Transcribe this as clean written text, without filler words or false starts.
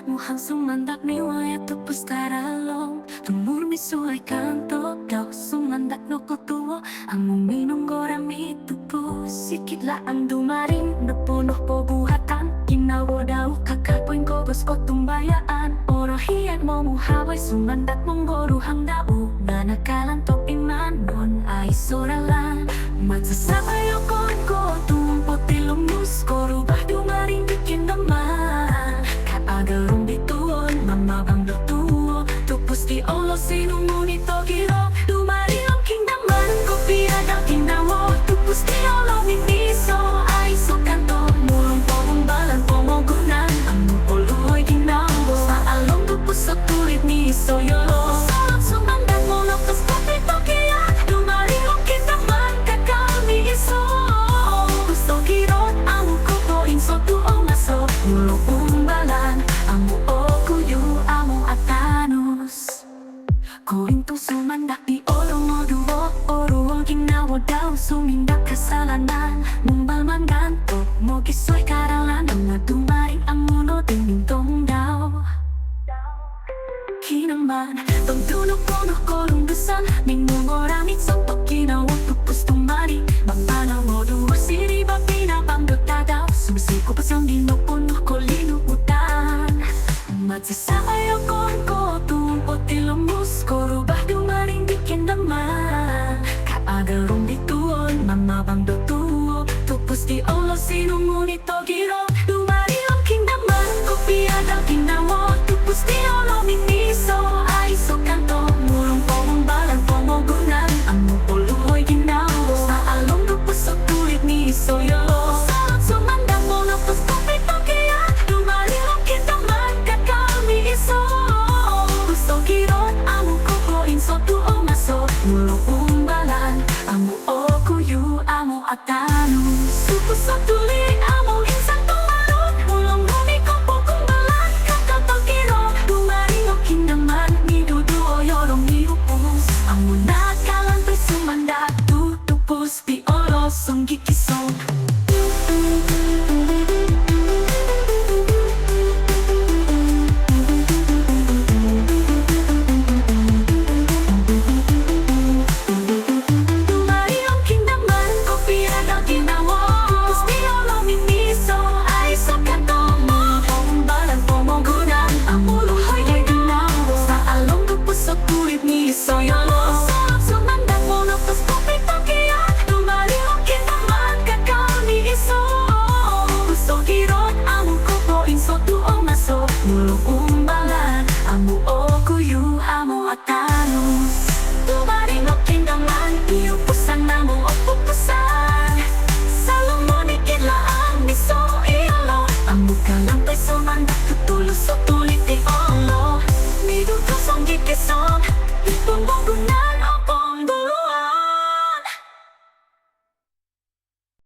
Mukhang sumandak ni waya tupos karalong Tumurmi suay kanto daw sumandak no kutuwo Ang uminong gorami tupos Sikit laang dumaring Napuno po buhatan Ginawa daw kakapoy kobos ko tumbayaan Orohiyan mo muhaway sumandak mong goruhang daw Na nakalantok imanon ay soralan Magsasabayo ko tumpo tilumos ko Rubah dumaring bikin naman Kaagarong bituon mamabang lutuo Tupos di olo sinungunito giro Dumaring king naman ko pinadang inawo Tupos di olo niniso ay sukanto Mulong po umbalan pomogunan Ang mupuluhoy ginawo Sa along tupos sa tulit ni Soyolo Solot sumandan mo lapos papito kaya Dumaring king naman kakami iso Gusto giro ang kukoin so tuong aso Mulong umbalan ang muo kuyo among atanos Kuring to sumandak di oro mo duwo Oro ang ginawa daw sumindak kasalanan Mumbal man ganto mo gisoy karalan Ang nadumaring ang muno tingintong daw Kinaman tong tunok puno kolong dusan Mingungoramit sa pagkinawa tupos tumari Mapanaw mo duwo siri ba pinapanggot daw Sumisiko pa sa minupuno ko linuutan Magsasama